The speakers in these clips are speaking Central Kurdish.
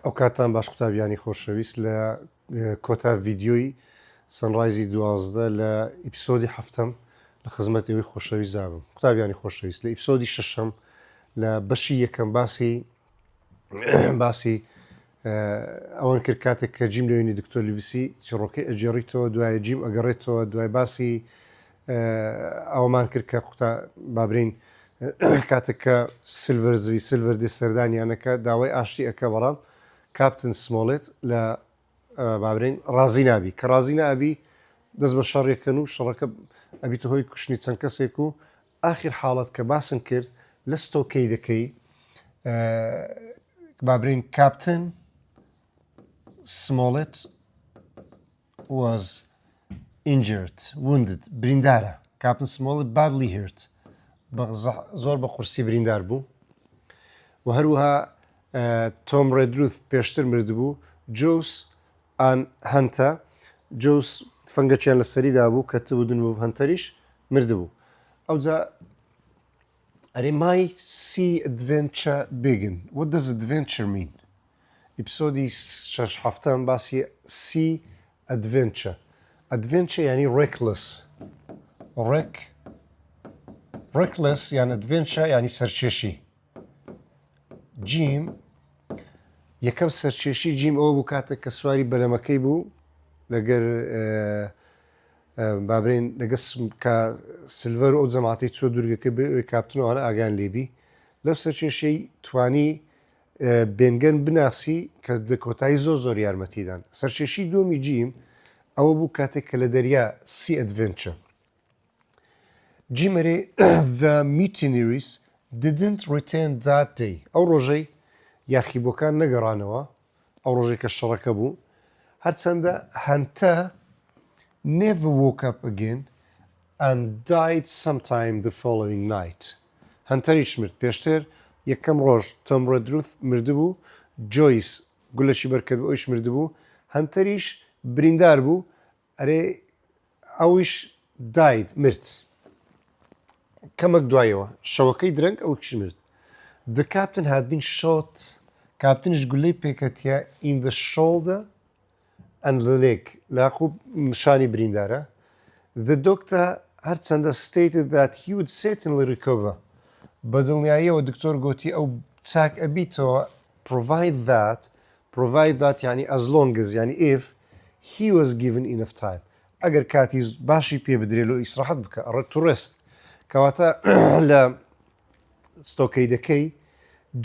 ئەو کاتان باش قوتابیانی خۆشەویست لە کۆتا ڤیددیۆی سنڕایزی 12 لە ئیپسۆدی هەفتەم لە خزمەت ئێوەی خۆشەویست زابم. قوتابیانی خۆشەویست لە ئیپسۆدی شەشەم لە بەشی یەکەم باسی ئەوەن کرد کاتێک کە جیم لەوێنی دکتۆر لیڤیسی چڕۆکەی ئەجێڕیتەوە، دوایە جیم ئەگەڕێتەوە، دوای باسی ئەومان کرد کە بابرین کاتێک کە سیلڤەر زوی سیلڤەر دێ سەردانیانەکە داوای ئاشتی ئەەکە بەڵام کاپتن سمۆڵێت لە بابرین ڕازی نابی کە ڕازی نابی دەست بە شەڕێکەکەن و شەڕەکە ئەبیتە هۆی کوشتنی چەند کەسێک و ئاخر حاڵەت کە باسن کرد لە ستۆکەی دەکەی بابرین کاپتن سمۆڵێت was injured, wounded, بریندارە. کاپتن سمۆڵێت badly hurt. زۆر بە قورسی بریندار بوو و هەروەها تۆم ڕێدروث پێشتر مردبوو، جۆس ئان هەنتە جۆس فەنگەچیان لە سەریدا بوو کە تبوودن بوو هەنتەریش مردبوو. ئەوجا ئەرێ مای سی ئەدڤێنچە بێگن. What does adventure mean؟ ئیپسۆدی شەش هەفتەم باسی سی ئەدڤێنچە. ئەدڤێنچە یعنی ڕێکلەس. ڕێکلەس یان ئەدڤێنچە یعنی سەرکێشی. جیم یەکەم سەرکێشی جیم ئەوە بوو کاتێک کە سواری بەلەمەکەی بوو لەگەر بابرین لەگە کە سلڤەر و ئەو جەماعەتی چۆ دوورگەکە بێ کاپتنەوەوانە ئاگان لێبی لەو سەرکێشەی توانی بێنگەن بناسی کە لە کۆتایی زۆر یارمەتیدان. سەرکێشی دووەمی جیم ئەوە بوو کاتێک کە لە دەریا سی ئەدڤێنچە. جیمەرێ the mutineers didn't return that day. ئەو ڕۆژەی یاخیبۆکان نەگەڕانەوە، ئەو ڕۆژێک کە شەڕەکە بوو، هەرچەندە هەنتە never woke up again and died sometime the following night. هەنتەریش مرد پێشتر یەکەم ڕۆژ تۆم ڕێدروث مردبوو، جۆیس گولەشی بەرکەت بۆ ئەویش مردبوو، هەنتەریش بریندار بوو، ئەرێ ئەویش داید مرد. کەمەک دوایەوە شەوەکەی درەنگ ئەو کش مرد. The captain had been shot. کاپتنش گولەی پێکەتیە in the shoulder and the leg. لاقوب شانی بریندارە. The doctor هەرچەندە stated that he would certainly recover. بەدڵنیاییەوە دکتۆر گوتی ئەو چاک ئەبیتەوە provide that یعنی as long as یعنی if he was given enough time. ئەگەر کاتی باشی پێ بدرێت و ئیسراحەت بکە to rest. کەواتە لە ستۆکەیدەکەی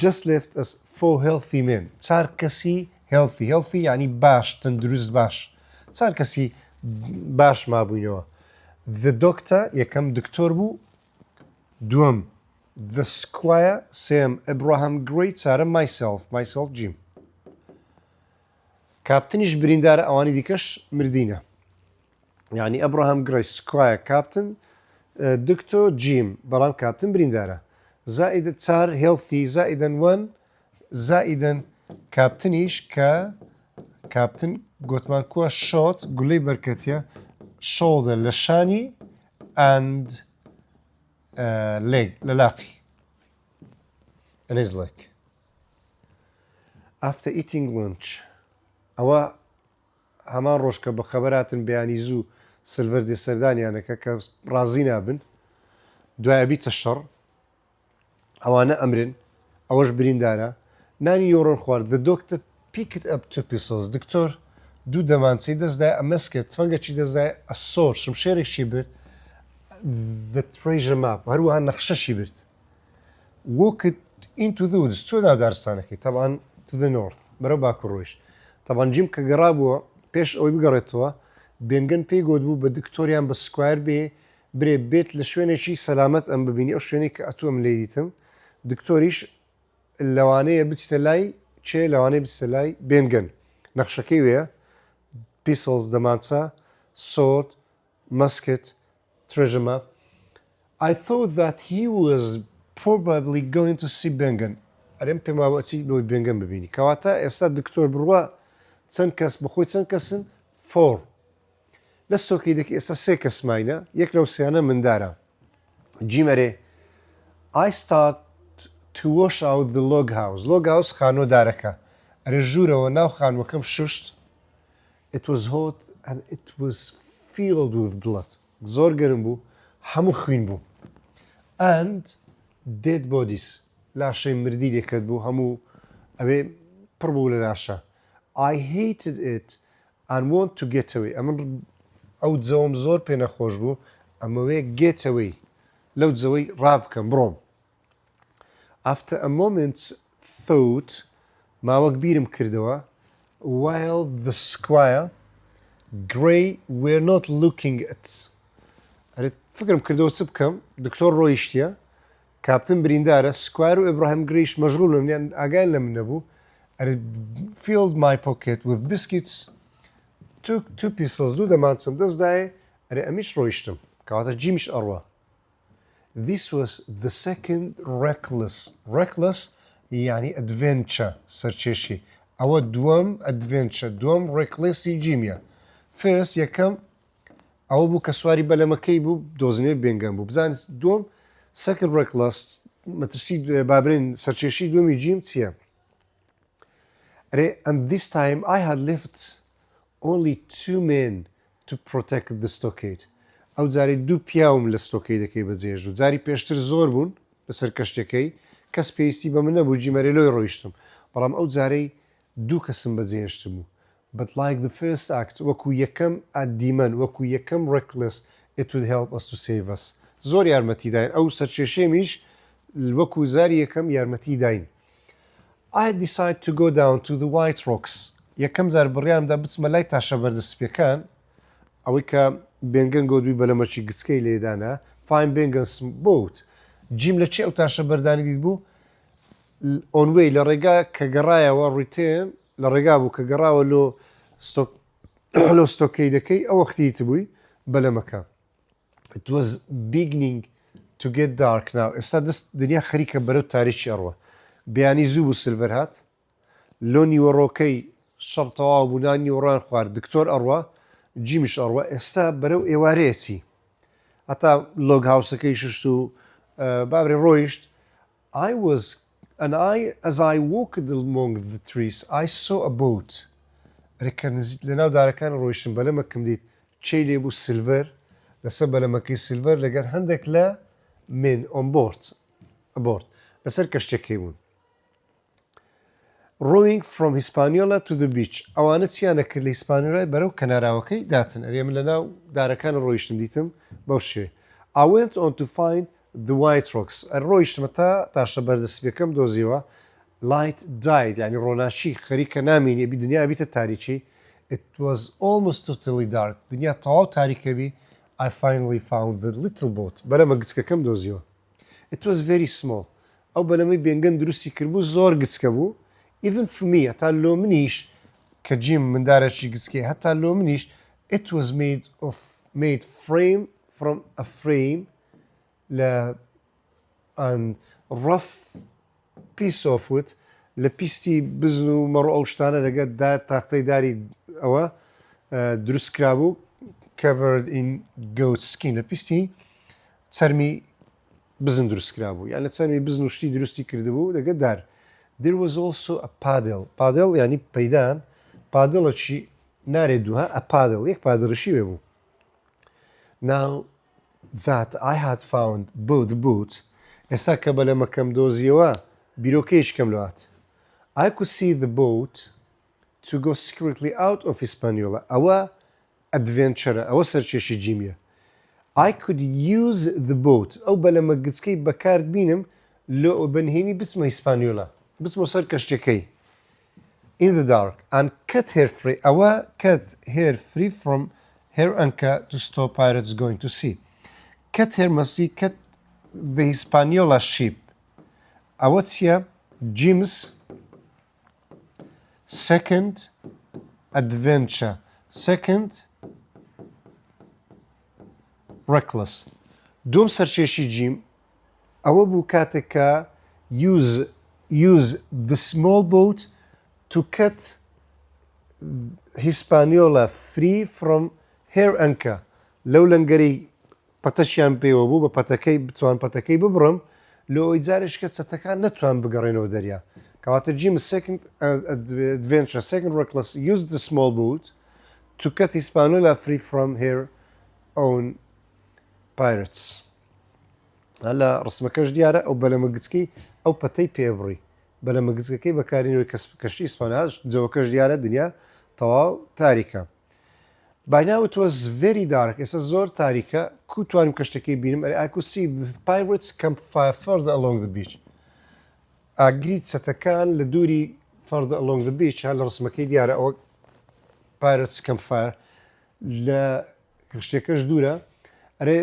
just left as 4 healthy men. چار کەسی healthy یعنی باش تەندروست باش. چار کەسی باش مابووینەوە. The doctor یەکەم دکتۆر بوو، دووەم the squire سێم ئەبراهام گرێی، چارەم myself جیم. کاپتنیش بریندارە، ئەوانی دیکەش مردینە. یعنی ئەبراهام گرێی سکوایە کاپتن دکتۆر جیم بەڵام کاپتن بریندارە. زائدە چار هێڵفی زائدەن وەن زائدەن کاپتنیش کە کاپتن گوتمان کووە شۆت گولەی بەرکەتیە شۆڵدە لە شانی and leg لە لاقی and his leg. After eating lunch ئەوە هەمان ڕۆژ کە بە خەبەراتن بەیانی زوو سلڤەر دێ سەردانیانەکە کە ڕازی نابن دوایە بیتە شەڕ ئەوانە ئەمرن ئەوەش بریندارە نانی یۆڕۆن خوارد. The doctor picked up 2 pistols. دکتۆر دوو دەمانچەی دەستدای ئەمەسکرد تفەنگەکی دەستدای ئەسۆر شمشێرێکی برد the treasure map هەروەها نەخشەشی برد. walked into the woods چۆ ناو دارستانەکەی طبعاً to the north بەرەو باکوڕۆیش. طبعاً جیم کە گەڕابووە پێش ئەوەی بگەڕێتەوە بێنگەن پێی گوت بوو بە دکتۆریان بە سکوایر برێ بێت لە شوێنێکی سەلامەت ئەم ببینی ئەو شوێنێک کە ئەتووەم لێ دیتم. دکتۆریش لەوانەیە بچتە لای چێ لەوانەیە بچتە لای بێنگەن. نەخشەکەی وەیە پیسڵز دەمانچە سۆرد مەسکت treasure map. I thought that he was probably going to see بێنگەن. ئەرێم پێم وابوو ئەچی بۆی بێنگەن ببینی. کەواتە ئێستا دکتۆر بڕوە چەند کەس بەخۆی چەند کەسن 4 لە ستۆکەیدەکەی ئێستا 3 کەس ماینە، یەک لەو سێیانە مندارە. جیمەرێ I start to wash out the log house. Log house خانۆدارەکە. ئەرێ ژوورەوە ناو خانووەکەم شوشت. It was hot and it was filled with blood. زۆر گەرم بوو، هەموو خوین بوو. And dead bodies. لاشەی مردی لێکەت بوو، هەموو ئەوێ پڕ بوو لە لاشە. I hated it and want to get away. ئەمن ئەو جەوەم زۆر پێ نەخۆش بوو، ئەمەوێ get away. لەو جەوەی ڕابکەم بڕۆم. After a moment's thought, ماوەک بیرم کردەوە، while the squire Gray were not looking at. ئەرێ فکرم کردەوە چ بکەم، دکتۆر ڕۆیشتیە، کاپتن بریندارە، سکوار و ئێبراهیم گریش مەشغوڵن، یان ئاگایان لە من نەبوو. ئەرێ filled my pocket with biscuits, took 2 pieces دوو دەمانچم دەستدایە، ئەرێ ئەمیش ڕۆیشتم، کەواتە جیمیش ئەڕوە. This was the second reckless یعنی adventure سەرکێشی. ئەوە دووەم adventure، دووەم recklessی جیمیە. First یەکەم ئەوە بوو کە سواری بەلەمەکەی بوو، دۆزنێ بێنگەم بوو. بزانیت دووەم second reckless مەترسی بابرین سەرکێشی دووەمی جیم چییە؟ ئەرێ and this time I had left only 2 men to protect the stockade. ئەو جارێ دوو پیاوم لە ستۆکەیدەکەی بەجێژ و جاری پێشتر زۆر بوون لەسەر کەشتەکەی، کەس پێویستی بە من نەبوو، جیمەرێ لۆی ڕۆیشتم، بەڵام ئەو جارەی دوو کەسم بەجێهێشتم بوو. But like the first act, وەکو یەکەم ئادیمەن، وەکو یەکەم reckless, it would help us to save us. زۆر یارمەتی داین، ئەو سەرکێشێمیش وەکو زاری یەکەم یارمەتی داین. I decided to go down to the White Rocks. یەکەم جار بڕیارمدا بچمە لای تاشە بەردەسپیەکان، ئەوەی کە بێنگەن گۆدوی بەلەمەچی گچکەی لێدانە، find Bengen's boat. جیم لە چێ ئەو تاشە بەردانی دیت بوو؟ on way لە ڕێگا کە گەڕایەوە return لە ڕێگا بوو کە گەڕاوە لۆ ستۆکەیدەکەی ئەو وەختیت بووی بەلەمەکە. It was beginning to get dark now. ئێستا دەست دنیا خەریکە بەرەو تاریکی ئەڕوە. بەیانی زوو بوو سلڤەر هات، لۆ نیوەڕۆکەی شەڕ تەواو بوو، نان نیوەڕۆیان خوارد، دکتۆر ئەڕوا، جیمیش ئەڕوە، ئێستا بەرەو ئێوارەیە چی؟ هەتا لۆگ هاوسەکەی ششت و بابرێ ڕۆیشت. As I walked among the trees, I saw a boat. ڕێکە لە ناو دارەکان ڕۆیشتم، بەلەمەکەم دیت چێی لێبوو سلڤەر، لەسەر بەلەمەکەی سلڤەر لەگەر هەندێک لە من on board لەسەر کەشتێکی بوون. Rowing from Hispaniola to the beach. ئەوانە چیانە کرد لە هیسپانیۆلای بەرەو کەناراوەکەی داتن. ئەرێ من لە ناو دارەکان ڕۆیشتم دیتم بەو شێ. I went on to find the White Rocks. ڕۆیشتمە تا تاشە بەردەسپیەکەم دۆزیوە. Light died یعنی ڕۆناچی خەریکە نامینێ بی دنیا بیتە تاریکی. It was almost totally dark. دنیا تەواو تاریکە بی. I finally found the little boat. بەلەمە گچکەکەم دۆزیوە. It was very small. ئەو بەلەمەی بێنگەن دروستی کردبوو زۆر گچکە بوو. Even for me, هەتا لۆ منیش کە جیم مندارەکی گچکێ، هەتا لۆ منیش it was made from a frame لە rough piece of wood لە پیستی بزن و مەڕۆ ئەو شتانە لەگەت تاختەی داری ئەوە دروست کرابوو covered in goat skin لە پیستی چەرمی بزن دروست کرابوو، یان لە چەرمی بزن و شتی دروستی کردبوو لەگەت دار. There was also a paddle. Paddle یعنی پەیدان، پادڵەکی نارێ دووها a paddle یەک پادڕشی وێ بوو. Now that I had found both boats, ئێستا کە بەلەمەکەم دۆزیەوە بیرۆکەیشکەم لەوات. I could see the boat to go secretly out of Hispaniola. ئەوە adventure، ئەوە سەرکێشی جیمیە. I could use the boat. ئەو بەلەمە گچکەی بەکارد بینم لۆ بەنهێنی بچمە هیسپانیۆلا، بچمە سەر کەشتەکەی. In the dark and cut her free. ئەوە cut her free from her anchor to stop pirates going to sea. Cut her مەسی cut the Hispaniola ship. ئەوە چییە؟ Jim's second adventure. Second reckless. دوم سەرکێشی جیم ئەوە بوو کاتێک کە use the small boat to cut Hispaniola free from her anchor. لەو لەنگەری پەتەشیان پێوە بوو بە پەتەکەی بتوان پەتەکەی ببڕم لۆ ئەوەی جارێک کە چەتەکان نەتوان بگەڕێنەوە دەریا. کەواتە Jim's second adventure, second reckless used the small boat to cut Hispaniola free from her own pirates. هەلا ڕسمەکەش دیارە ئەو بەلەمەگچکەی ئەو پەتەی پێبڕی بەلەمەگچەکەی بەکارینەوەی کەشتی ئیسپانیا جەوەکەش دیارە دنیا تەواو تاریکە. By now it was very dark. ئێستا زۆر تاریکە کو توانیم کەشتەکەی بینم. I could see the pirates campfire further along the beach. ئاگری چەتەکان لە دووری further along the beach هە لە ڕسمەکەی دیارە ئەوە pirates campfire لە کەشتەکەش دوورە. ئەرێ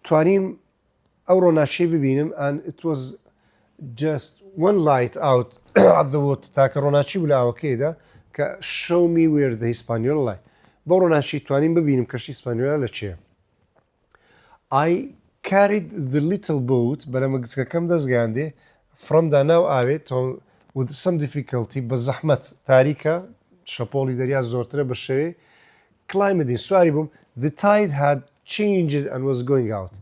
توانیم ئەو ڕۆناچی ببینم and it was just one light out of the water تاکە ڕۆناچی بوو لە ئاوەکەیدا کە show me where the Hispaniola lie. بۆ ڕۆناچی توانیم ببینم کەشتی ئیسپانیۆلا لە چێە. I carried the little boat بەلەمەگچەکەم دەستگاندێ from داناو ئاوێت with some difficulty بە زەحمەت تاریکە شەپۆڵی دەریا زۆرترە بە شێوێ climbing سواری بووم. The tide had changed and was going out.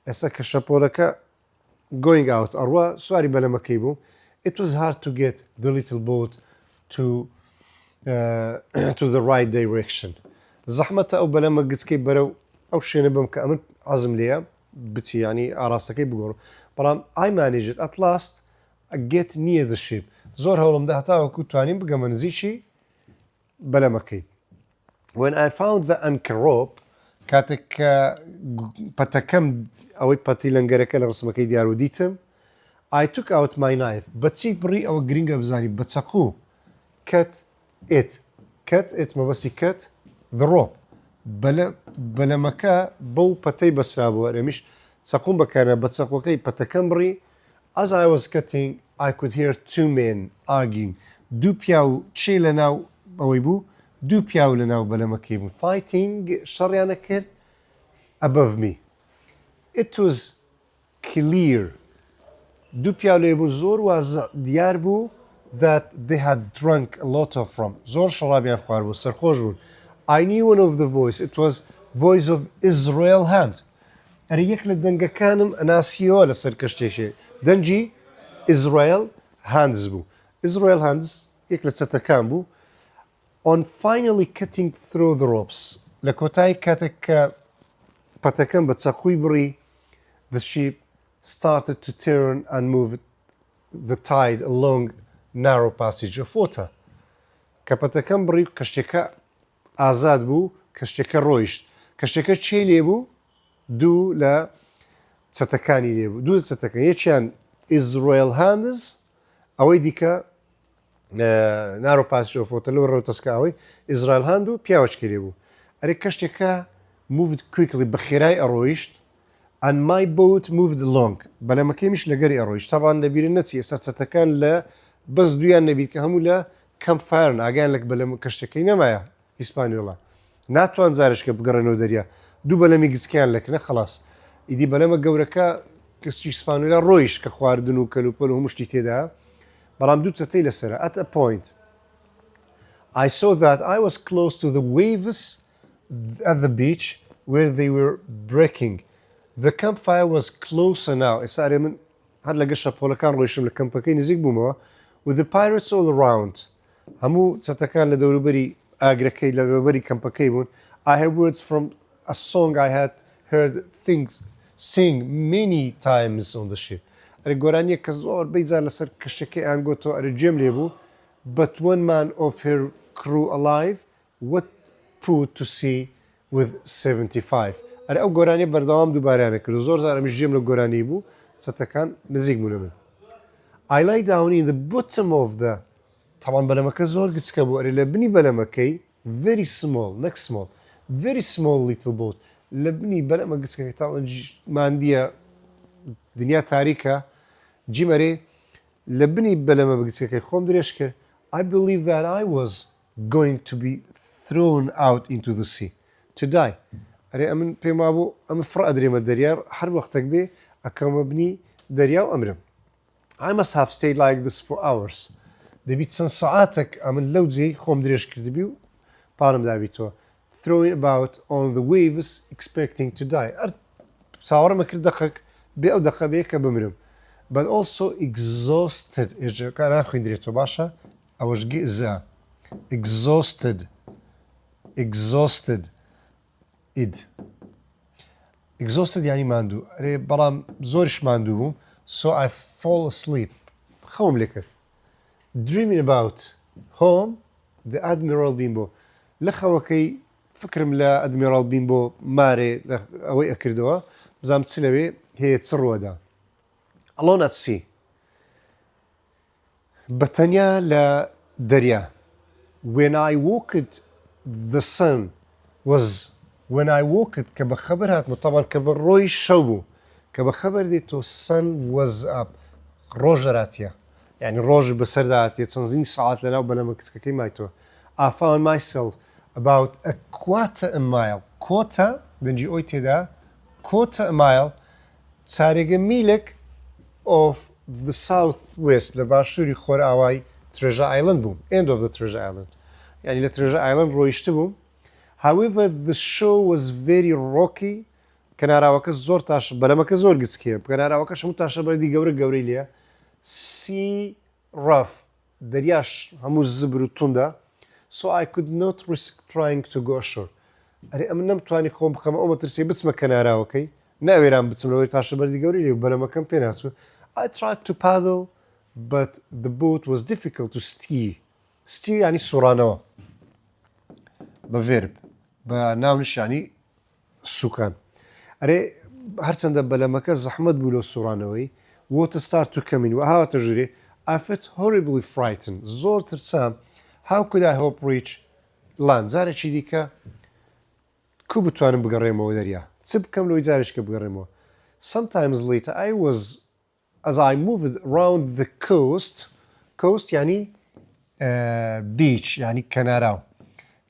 ئێستا کە شەپۆلەکە going out ئەڕوا سواری بەلەمەکەی بوو. It was hard to get the little boat to the right direction. زەحمەتە ئەو بەلەمەگچکەی بەرەو ئەو شوێنە بم کە ئەمن عەزم لێیە بچی ینی ئاراستەکەی بگۆڕم. بەڵام I managed at last get near the ship. زۆر هەوڵمدا هەتاوەکو توانیم بگەمە نزیکی بەلەمەکەی. When I found the anchor rope کاتێک کە پەتەکەم ئەوەی پەتی لەنگەرەکە لە ڕسمەکەی دیار و دیتم I took out my knife. بەچی بڕی ئەوە گرنگە بزانی بە چەقو cut it مەبەستی cut the rope بەلەمەکە بەو پەتەی بەسرابووە ئەمیش چەقوم بەکارە بە چەقوەکەی پەتەکەم بڕی. As I was cutting I could hear two men arguing. دوو پیا و چێ لە ناو ئەوەی بوو دوو پیا و لە ناو بەلەمەکەی بوو fighting شەڕیانە کرد above me. It was clear دوو پیا لێ بوو زۆر وازە دیار بوو that they had drunk a lot of rum. زۆر شەڕابیان خوار بوو سەرخۆش بوون. I knew one of the voice. It was voice of Israel Hand. ئەرە یەک لە دەنگەکانم ئەناسیەوە لەسەر کەشتێکێ دەنگی Israel Hands بوو. Israel Hands یەک لە چەتەکان بوو. On finally cutting through the ropes لە کۆتایی کاتێک کە پەتەکەم بە چەقوی بڕی the ship started to turn and move the tide along narrow passage of water. کە پەتەکەم بڕی کەشتێکە ئازاد بوو کەشتێکە ڕۆیشت. کەشتێکە چێ لێ بوو دوو لە چەتەکانی لێ بوو دوو چەتەکە یەکیان Israel Hands ئەوەی دیکە نارۆ پاسیژ ئۆف وۆتەر لەوە ڕەوتەسکاوەی Israel Hand و پیاوەچکە لێ بوو. ئەرێ کەشتێکە moved quickly بە خێرای ئەڕۆیشت and my boat moved along بەلەمەکەمیش لەگەری ئەڕۆیشت. تاوان لەبیرە نەچی ئێستا چەتەکان لە بەس دویان نەبیت کە هەموو لە کەمپفایرن ئاگیان لە بەلەمە کەشتەکەی نەمایە ئیسپانیۆڵا ناتوان زارشکە بگەڕێنەوە دەریا دوو بەلەمی گچکیان لەکنە خلاص ئیدی بەلەمە گەورەکە کەستی ئیسپانیۆلا ڕۆیشت کە خواردن و کەلوپەل و هەموو شتی تێدا بەڵام دوو چەتەی لەسەرە. At a point I saw that I was close to the waves at the beach where they were breaking. The campfire was closer now. ئێستا ئەرێ من هەر لەگە شەپۆڵەکان ڕۆیشتم لە کەمپەکەی نزیک بوومەوە with the pirates all around. هەموو چەتەکان لە دەوروبەری ئاگرەکەی لە دەوروبەری کەمپەکەی بوون. I heard words from a song I had heard things sing many times on the ship. ئەرێ گۆرانیە کە زۆر بەیجار لەسەر کەشتەکەی ئەیانگۆتەوە ئەرێ جێم لێ بوو but one man of her crew alive what put to sea with 75. ئەرێ ئەو گۆرانی بەردەوام دووبارەیانە کرد و زۆر زارەمیش جێم لە گۆرانی بوو چەتەکان نزیک بوون من. I lay down in the bottom of the تاوان بەلەمەکە زۆر گچکە بوو ئەرێ لە بنی بەلەمەکەی very small next small very small little boat لە بنی بەلەمە گچکەکە تاوان ماندیە دنیا تاریکە جیمەرێ لە بنی بەلەمە بگچەکەی خۆم درێژ کرد. I believe that I was going to be thrown out into the sea to die. ئەرێ ئەمن پێم وابوو ئەمە فڕ ئەدرێمە دەریار هەر وەختێک بێ ئەکەمە بنی دەریا و ئەمرم. I must have stayed like this for hours. دەبیت چەند سەعاتێک ئەمن لەو جێی خۆم درێژ کردبی و پارم دابیتەوە throwing about on the waves expecting to die. چاوەڕمە کرد دەقەک بێ ئەو دەقە بێ کە بمرم. but also exhausted کە ناخوێندرێتەوە باشە ئەوەش گزە exhausted exhausted یعنی ماندوو بەڵام زۆرش ماندوو بووم so I fall asleep خەوم لێ کرد dreaming about home the admiral بین بۆ لە خەوەکەی فکرم لە ئەدمیرال بین بۆ مارێ ئەوەی ئەکردەوە بزانم چ لەوێ هەیە چ ڕووەدا alone at sea بەتەنیا لە دەریا when I woke the sun was when I woke کە بە خەبەر هاتمە طبعا کە بە ڕۆی شەو بوو کە بە خەبەر دێتەوە sun was up ڕۆژ هاتیە یعنی ڕۆژ بەسەردا هاتیە چەندین ساعات لەناو بەلەمە کچکەکەی مایتەوە I found myself about a quarter a mile quarter دەنجی ئۆی تێدا quarter a mile چارێگە میلێک of the southwest لە باشووری خۆرئاوای Treasure Island بووم end of the Treasure Island یعنی لە Treasure Island ڕۆیشت بووم however the show was very rocky کەناراوەکە زۆر تاش بەلەمەکە زۆر گچکێ کەناراوەکەش هەموو تاشە بەردی گەورەی لێە sea rough دەریاش هەموو زبر و توندە so I could not risk trying to go ashore ئەرێ ئەمن نەمتوانی خۆم بخەمە ئەو مەترسێ بچمە کەناراوەکەی ناوێران بچم لەوەی تاشە بەردی گەورەی لێ بەلەمەکەم پێ ناچوو I tried to paddle but the boat was difficult to steer یعنی سوڕانەوە بە verb بە ناونش یعنی سوکان ئەرێ هەرچەندە بەلەمەکە زەحمەت بوو لەو سوڕانەوەی water start to come in و هاتە ژوورێ I felt horribly frightened زۆر ترسام how could I hope reach land جارێکی دیکە کو بتوانم بگەڕێمەوە دەریا چ بکەم لەوەی جارێککە بگەڕێمەوە sometimes later I was as I moved around the coast یعنی beach یعنی کەناراو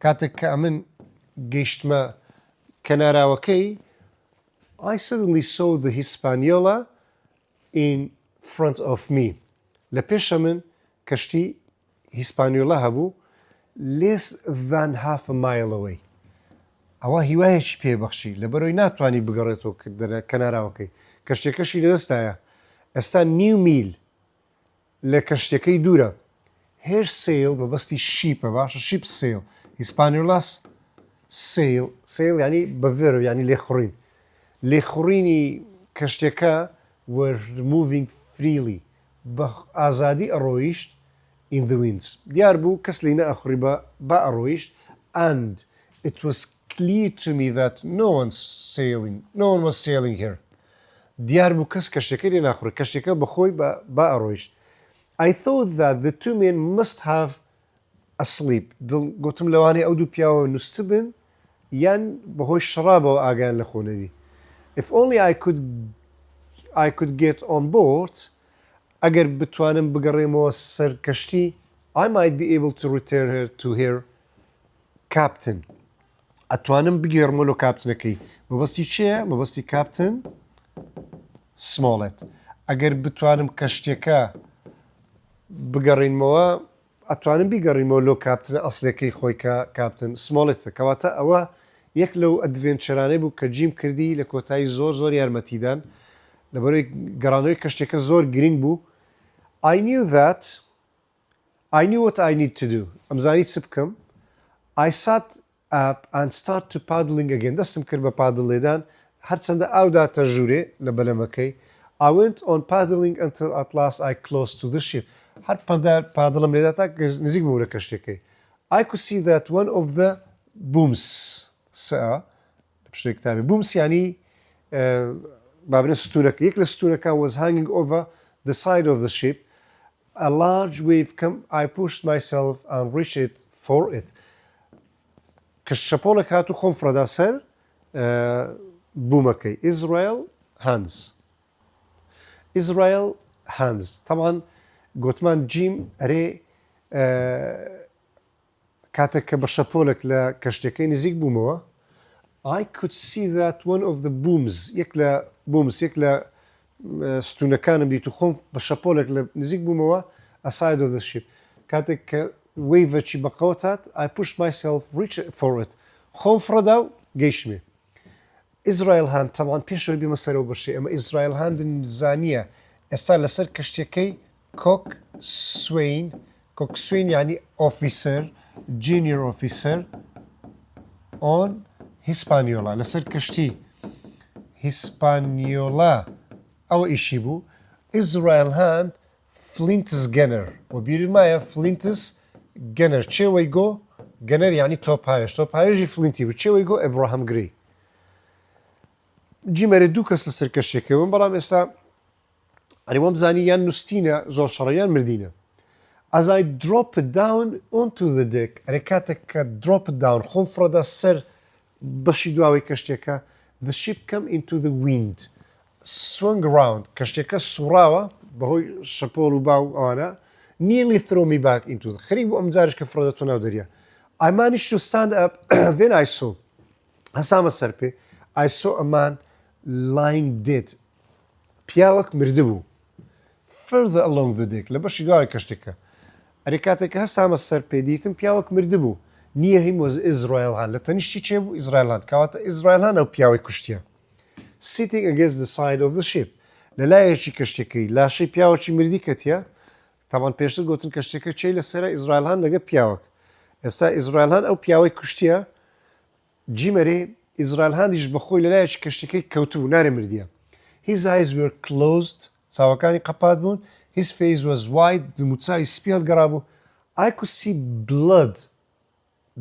کاتێک کە ئەمن گەیشتمە کەناراوەکەی I suddenly saw the Hispaniola in front of me لە پێشە من کەشتی هیسپانیۆلا هەبوو less than half a mile away ئەوە هیوایەکی پێبەخشی لەبەرەوەی ناتوانانی بگەڕێتەوە کەناراوەکەی کەشتێکەشی لەدەستایە ئێستا نیو میل لە کەشتەکەی دوورە هێر سیل بەبەستی شیپە باشە شیپ سیل هیسپانیۆلاس سیل ینی بەڤێرە ینی لێخوڕینی کەشتەکە were moving freely بە ئازادی ئەڕۆیشت in the winds دیار بوو کەس لی نەئەخوڕی بە ئەڕۆیشت and it was clear to me that no one was sailing here دیار بوو کەس کەشتەکەی لێ ناخوڕی کەشتەکە بەخۆی بە ئەڕۆیشت I thought that the two men must have asleep گوتم لەوانەیە ئەو دوو پیاوە نووست بن یان بەهۆی شڕابەوە ئاگیان لە خۆنەوی if only I could get on board ئەگەر بتوانم بگەڕێمەوە سەر کەشتی I might be able to return her to her captain ئەتوانم بگێڕمەوە لە کاپتنەکەی مەبەستی چییە؟ مەبەستی کاپتن سمۆڵێت ئەگەر بتوانم کەشتێکە بگەڕینمەوە ئەتوانم بیگەڕینمەوە لۆ کاپتنە ئەسلەکەی خۆی کاپتن سمۆڵێتە کەواتە ئەوە یەک لەو ئەدڤێنچەرانەی بوو کە جیم کردی لە کۆتایی زۆر یارمەتیدان لەبەرەوەی گەڕانەوەی کەشتێکە زۆر گرنگ بوو I knew what I need to do ئەمزانی چ بکەم I sat up and start to paddling again دەستم کرد بە پادڵ لێدان هەرچەندە ئاوداتە ژوورێ لە بەلەمەکەی I went on paddling until at last I close to the ship هەر پادڵم لێدا تا نزیک بوو لە کەشتەکەی I could see that one of the booms پشتێک کتابی booms ینی بابنە ستونەکە یەک لە ستونەکە was hanging over the side of the ship a large wave come I pushed myself and reached it for it کە شەپۆڵێک هاتو خۆم فرەدا سەر بوومەکەی Israel hands طبعا گوتمان جیم ئەرێ کاتێک کە بە شەپۆلێک لە کەشتەکەی نزیک بوومەوە I could see that one of the booms یەک لە ستونەکانم دیت و خۆم بە شەپۆلێک لە نزیک بوومەوە aside of the ship کاتێک کە وەیڤەکی بەقەوت هات I pushed myself reach for it خۆم فرەدا و گەیشتمێ Israel hand طبعا پێشەوەی بێمە سەرەوە بەشێ ئەمە Israel hand زانیە ئێستا لەسەر کەشتەکەی کۆکسوین یعنی ئۆفیسەر جینیۆر ئۆفیسەر ئۆن هیسپانیۆلا لەسەر کەشتی هیسپانیۆلا ئەوە ئیشی بوو ئیزرائیل هاند فلینتس گەنەر و بیرت مایە فلینتس گەنەر چێوەی گۆ گەنەر یعنی تۆپهاوێژی فلینتی بوو چێوەی گۆ ئەبراهام گری جیمەرە دوو کەس لەسەر کەشتێکەوە بەڵام ئێستا ئەریوە بزانی یان نووسینە زۆر شەڕەیان مردینە as I drop it down onto the deck ئەرێ کاتێک کە drop it down خۆم فڕەدا سەر بەشی دواوەی کەشتێکە the ship come into the wind swung around کەشتێکە سوڕاوە بەهۆی شەپۆڵ و باو ئەوانە nearly throw me back into the خەریک بوو ئەم جارش کە فڕەدەتۆ ناو دەریا I managed to stand up then I saw هەسامە سەر پێ I saw a man lying dead پیاوەک مرده بوو further along the deck لە بەشی دوای کەشتێکە ئەرێ کاتێککە هەستامە سەر پێ دیتم پیاوەک مرده بوو near him was Israel هاان لە تەنیشتی چێ بوو ئیزرائیل هاان کەواتە ئیزرائیل هاان ئەو پیاوەی کوشتیە sitting against the side of the ship لە لایەکی کەشتەکەی لاشەی پیاوەکی مردی کەتیە تاوان پێشتر گوتن کەشتێکە چێ لەسرە ئیزرائیل هاان لەگە پیاوەک ئێستا ئیزرائیل هاان ئەو پیاوەی کوشتیە جیمەرێ ئیزرائیل هاانیش بەخۆی لە لایەکی کەشتەکەی کەوتبوو نارێ مردیە his eyes were closed چاوەکانی قەپات بوون his face was white دموچاوی سپیال گەڕا بوو I could see blood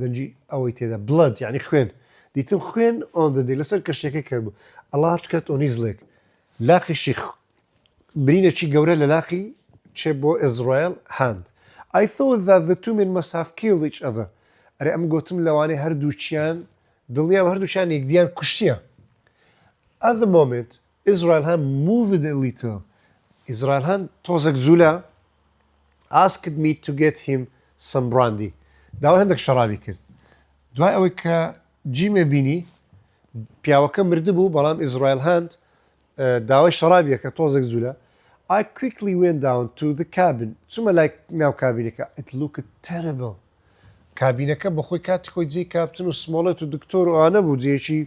دەنجی ئەوەی تێدا blood یعنی خوێن دیتم خوێن on the day لەسەر کەشتەکەی کرد بوو a large cut on his leg لاقیشی برینەکی گەورە لە لاقی چێ بۆ ئیزرائیل هاند I thought that the two men must have killed each other ئەرێ ئەم گوتم لەوانەیە هەردووچیان دڵنیام هەردووچیان یەکدیان کوشتیە at the moment Israel had moved a little Israel had تۆزێک جوولە asked me to get him some brandy داوای هەندێک شەرابی کرد دوای ئەوەی کە جیمێ بینی پیاوەکە مرده بوو بەڵام ئیزرائیل هاند داوای شەرابیە کە تۆزێک جوولە I quickly went down to the cabin چوومە لای ناو کابینەکە it looked terrible کابینەکە بەخۆی کاتی خۆی جێی کاپتن و سمۆڵێت و دکتۆر و ئانە بوو جێکی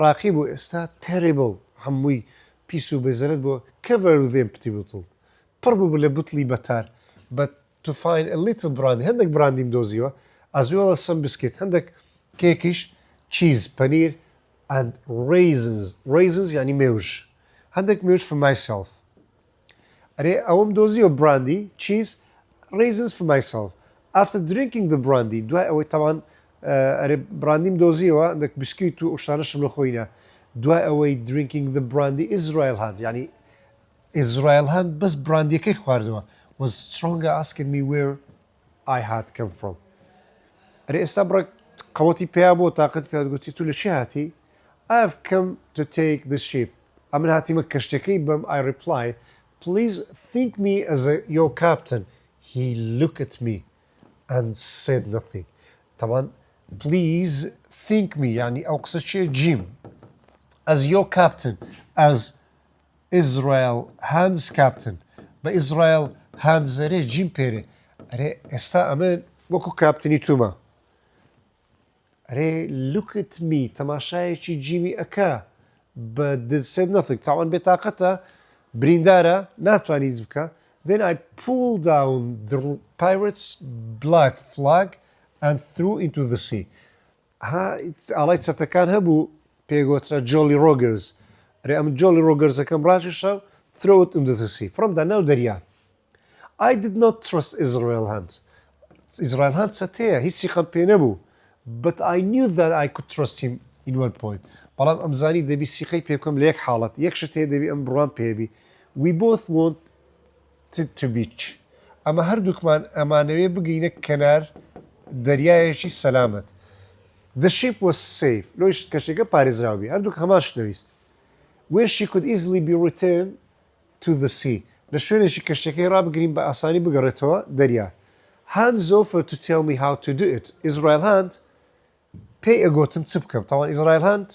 ڕاقی بوو ئێستا terrible هەمووی پیس و بێزەرت بۆ covered with empty bottle پڕ بوو لە بوتلی بەتار but to find a little brandy هەندێک براندیم دۆزیوە as well as some biscuit هەندێک کێکیش cheese پەنیر and raisins یعنی مێوژ هەندێک مێوژ for myself ئەرێ ئەوەم دۆزیوە براندی cheese raisins for myself after drinking the brandy دوای ئەوەی تاوان ئەرێ براندیم دۆزیەوە هەندێک بسکویت و شتانەشم لە خۆینە دوای ئەوەی drinking the brandy Israel هاند یعنی ئیزرائیل هاند بەس براندیەکەی خواردەوە was stronger asking me where I had come from ئەرێ ئێستا بڕێک قەوەتی پێیا بۆ تااقەت پێ گوتی تو لە چی هاتی I have come to take the ship ئەمن هاتیمە کەشتەکەی بەم I replied please think me as your captain he looked at me and said nothing طبعا please think me يعني ئەو قسە چیە جیم as your captain as Israel hands captain بە Israel hands ئەرێ جیم پێرێ ئەرێ ئێستا ئەمە وەکو کاپتنی تومە ئەرێ look at me تەماشایەکی جیمی ئەکا بە said nothing تاوان بێتاقەتە بریندارە ناتوانیت بکە then I pulled down the pirates black flag and threw into the sea ئاڵای چەتەکان هەبوو پێگوترە Jolly Rogers ئەرێ ئەم Jolly Rogers ئەەکەم ڕاکێشە throw it into the sea فڕۆمدا ناو دەریا I did not trust Israel Hand Israel Hand چەتەیە هیچی خەم پێ نەبوو but I knew that I could trust him in one point بەڵام ئەمزانی دەبی سیقەی پێ بکەم لە یەک حاڵەت یەک شت هەیە دەبی ئەم بڕوان پێبی we both wanted to beach ئەمە هەردووکمان ئەمانەوێ بگەینە کەنار دەریایەکی سەلامەت the ship was safe لۆیش کەشێکە پارێزراوی هەردووک هەمان شتەویست where she could easily be returned to the sea لە شوێنێکی کەشتەکەی ڕابگرین بە ئاسانی بگەڕێتەوە دەریا hands offered to tell me how to do it Israel Hand پێی ئەگوتم چ بکەم تاوان ئیزرائیل هاند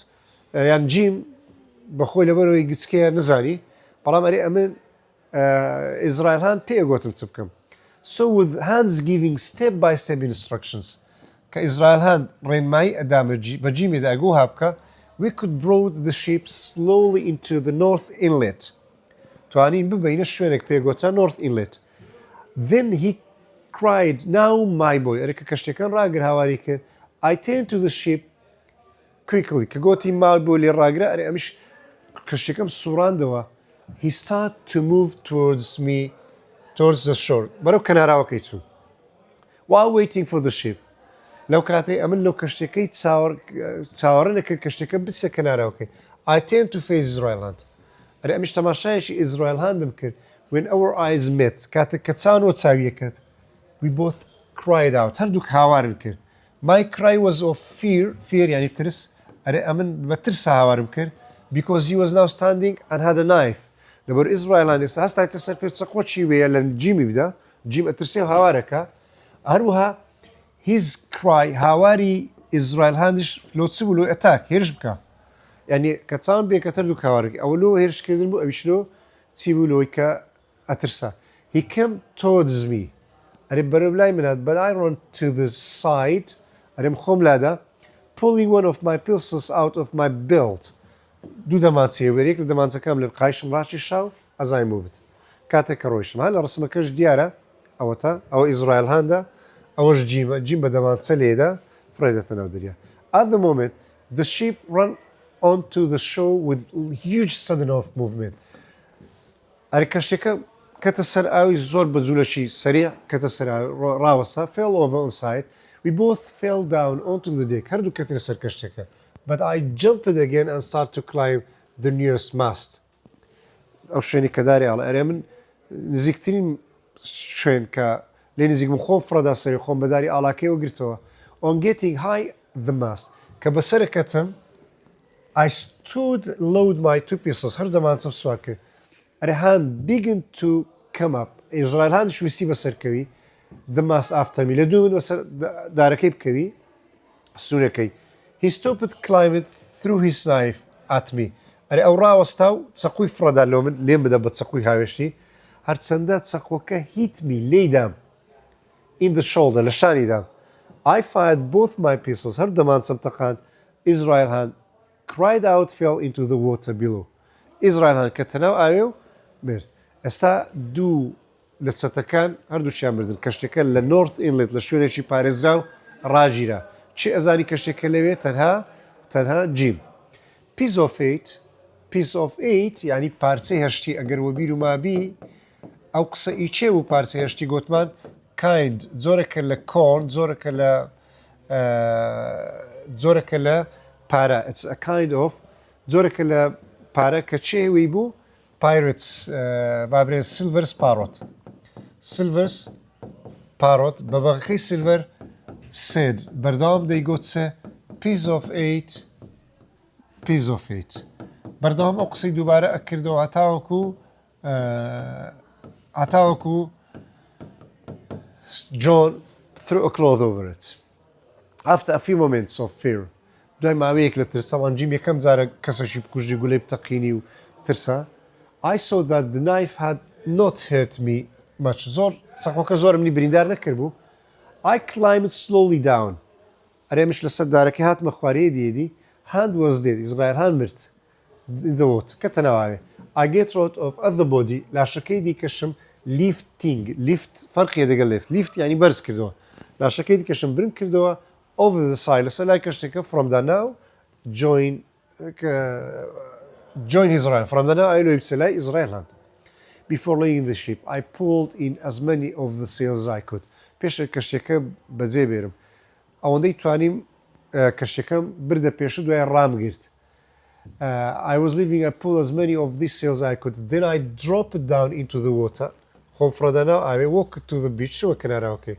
یان جیم بەخۆی لەبەرەوەی گچکەیە نزانی بەڵام ئەرێ ئەمن ئیزرائیل هاند پێی ئەگوتم چ بکەم so with hands giving step by step instructions کە ئیزرائیل هاند ڕێنمایی ئەدامە بە جیمێدا ئەگۆ هابکە we could broad the ship slowly into the north inlet توانین ببینە شوێنێک پێگوترا North Inlet. Then he cried, now my boy. ئەرێکە کەشتەکان ڕاگر هاواری کرد. I turned to the ship quickly. کە گوتی ماوەی بۆ لێ ڕاگرا ئەرێ ئەمیش کەشتەکەم سوڕاندەوە. He started to move towards the shore. بەرەو کەناراوەکەی چوو. While waiting for the ship. لەو کاتەی ئەمن لەو کەشتەکەی چاوەڕە نەکرد کەشتەکە بچە کەناراوەکەی. I turned to face Israel Land. ئەرێ ئەمیش تەماشایەکی ئیزرایل هاندم کرد. When our eyes met. کاتێک کە چاوانەوە چاویەکەت. We both cried out. هەردووک هاوارم کرد. My cry was of fear یعنی ترس. ئەرێ ئەمن بە ترس هاوارم کرد. Because he was now standing and had a knife. لەبەر ئیزرایل هاند ئێستا هەستایتە سەر پێ چەقۆچی وەیە لە جیمی بدا. جیم ئەترسێ و هاوارەکە. هەروەها his cry هاواری ئیزرایل هاندش لۆ چ بوو لۆ ئەتاک هێرش بکە. یعنی کە چاوان بێکەتە دوو هاوارەکە ئەوە لۆ هێرشکردن بوو ئەویش لۆ چی بوو لۆی کە ئەترسا. He came towards me. ئەرێ بەرەو لای منات but I ran to the side. ئەرێم خۆم لادا pulling one of my pistols out of my belt. دوو دەمانچەیە وەرێک لە دەمانچەکەم لە قایشم ڕاشی شاو ئەزای مووت. کاتێک کە ڕۆیشتم لە ڕسمەکەش دیارە ئەوە ئیزرایل هاندە ئەوەش جیمە جیم بە دەمانچە لێدا فڕێدەتە ناو دەریا. At the moment the ship ran onto the shore with huge sudden off movement. ئەرێ کەشتەکە کەتە سەر ئاوی زۆر بەجوولەشی سەریع کەتە سەر ڕاوەسا fell over on side. We both fell down onto the deck. هەردوو کەتنە سەر کەشتەکە. But I jumped again and started to climb the nearest mast. ئەو شوێنی کە داری ئاڵە ئەرێ من نزیکترین شوێن کە لێ نزیکم خۆم فڕەدا سەری خۆم بەداری ئاڵاکەیەوە گرتەوە. On getting high the mast. کە بەسەرەکەتم I stood load my two pistols. هەر دەمانچەم سوار کرد. ئەرێ hand began to come up. ئیزرایل هاندش ویستی بەسەرکەوی. The mast after me. لە دوو من بەسەر دارەکەی بکەوی سوورەکەی. He stopped climbing through his knife at me. ئەرێ ئەو ڕاوەستا و چەقوی فڕەدا لۆ من لێم بدە بە چەقوی هاوێشتی هەرچەندە چەقۆکە hit me لێیدام in the shoulder لە شانیدام. I fired both my pistols. هەر دەمانچەم تەقاند. Israel hand cried out fell into the water below. Israel hand کە تەناو ئاوێ و مرد. ئێستا دوو لە چەتەکان هەردووشیان مردن. کەشتەکە لە North Inlet لە شوێنێکی پارێزرا و ڕاگیرا. چی ئەزانی کەشتێکە لەوێ تەنها جیم. Piece of eight یعنی پارچەی هەشتی ئەگەر وەبیر و مابی ئەو قسە ئیچێ و پارچەی هەشتی گوتمان kind زۆرەکە لە کۆرن زۆرەکە لە پارە it's a kind of زۆرەکە لە پارە کە چێوی بوو pirates بابرێ silver parrot بە بەغەکەی silver said بەردەوام دەیگوت سە piece of eight بەردەوام ئەو قسەی دووبارە ئەکردەوە هەتاوەکو John threw a cloth over it. After a few moments of fear دوای ماوەیەک لە ترسەوان جیم یەکەم جارە کەسەشی بکوژی گولەی بتەقینی و ترسا I saw that the knife had not hurt me much. چەقۆکە زۆر منی بریندار نەکرد بوو. I climbed slowly down. ئەرێمش لەسەر دارەکە هاتمە خوارەیە دیێدی. Hand was dead. ئیزرایل هاند مرد. In the water. کە تەناوایە. I get rid of other body. لاشەکەی دیکەشم lift فەرقیە دەگەڵ lift یعنی بەرز کردەوە. لاشەکەی دیکەشم برم کردەوە over the side لەسەر لای کەشتەکە from the now join Israel. From the now I know بچە لای Israel هاند. Before leaving the ship I pulled in as many of the sails as I could. پێش کەشتەکە بەجێ بێرم. ئەوەندەی توانیم کەشتەکەم بردە پێش دوای ڕامگرت. I was leaving I pulled as many of these sails as I could. Then I dropped down into the water. خۆم فڕەدانا I walked to the beach شوە کەناراوەکەی.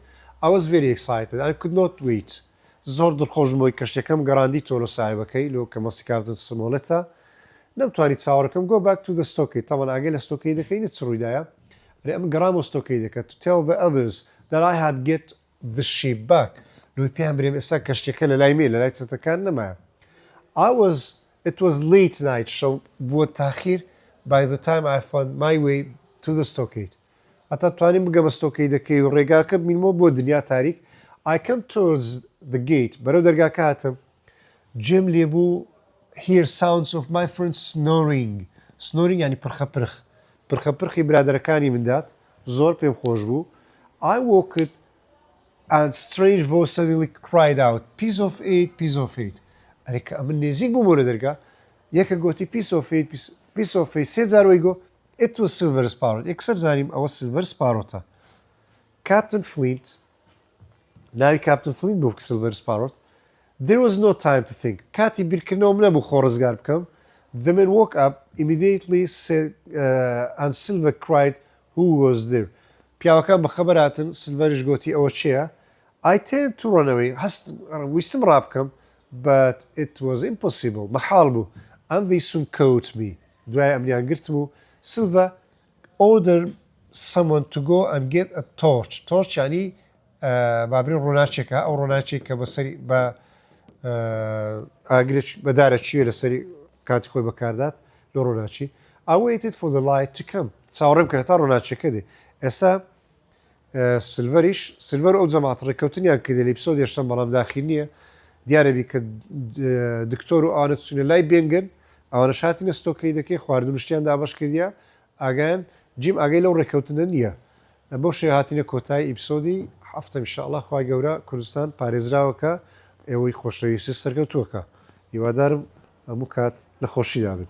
I was very excited. I could not wait. زۆر دڵخۆشم بۆی کەشتەکەم گەڕاندی تۆ لە سایبەکەی لۆ کە مەسیکارتن سمۆڵێتە. نەمتوانی چاوەڕەکەم go back to the stockade. تاوان ئاگەی لە ستۆکەی دەکەی چ ڕوویدایە. ئەم گەڕام و ستۆکەی دەکات to tell the others that I had get the ship back. لۆی پێیان برێم ئێستا کەشتەکە لە لای مێ لە لای چەتەکان نەمایە. It was late night شەو بووە تاخیر by the time I found my way to the stockade. هەتا توانیم بگەمە ستۆکەی دەکەی و ڕێگاکە بمینەوە بۆ دنیا تاریک. I came towards the gate. بەرەو دەرگاکە هاتم. جێم لێبوو hear sounds of my friends snoring. Snoring یعنی پرخە پرخ. پرخەپرخی برادەرەکانی مندات زۆر پێم خۆش بوو. I walked and strange voice suddenly cried out piece of eight. ئەرێکە ئەمە نێزیک بوو بۆ لە دەرگا یەکە گوتی piece of eight سێ جارەوەی گۆ it was silver sparrow یەکسەر زانیم ئەوە silver sparrowتە. Captain Flint ناوی Captain Flint بوو silver sparrow. There was no time to think. کاتی بیرکردنەوەم نەبوو خۆ ڕزگار بکەم. The man woke up immediately said, and Silver cried who was there. پیاوەکان بە خەبەر هاتن سلڤەریش گوتی ئەوە چییە؟ I tend to run away. ویستم ڕابکەم but it was impossible. مەحاڵ بوو. And they soon caught me. دوای ئەمنیان گرتم و Silver ordered someone to go and get a torch. Torch یعنی بابرین ڕۆناچێکە ئەو ڕۆناچێک کە بەسەری بە ئاگرێک بەدارە چیە لەسەری کاتی خۆی بەکاردات لە ڕۆناچی. I waited for the light to come. چاوەڕێم کرد تا ڕۆناچەکە دێ. ئێستا سلڤەر ئەو جەماعەت ڕێککەوتنیان کردێ لە ئیپسۆدی هێشتم بەڵام داخل نییە دیارەبی کە دکتۆر و ئەوانە چوونە لای بێنگن ئەوانەش هاتینە ستۆکەی دەکەی خواردنوشتیان دابەش کردیا ئاگایان جیم ئاگەی لەو ڕێککەوتنە نییە. بەو شێ هاتینە کۆتایی ئیپسۆدی هەفتە ئینشاءڵڵا خوای گەورە کوردستان پارێزراوەکە ئێوەی خۆشەویستی سەرکەوتووەکە. هیوادارم هەموو کات لە خۆشیدا بن.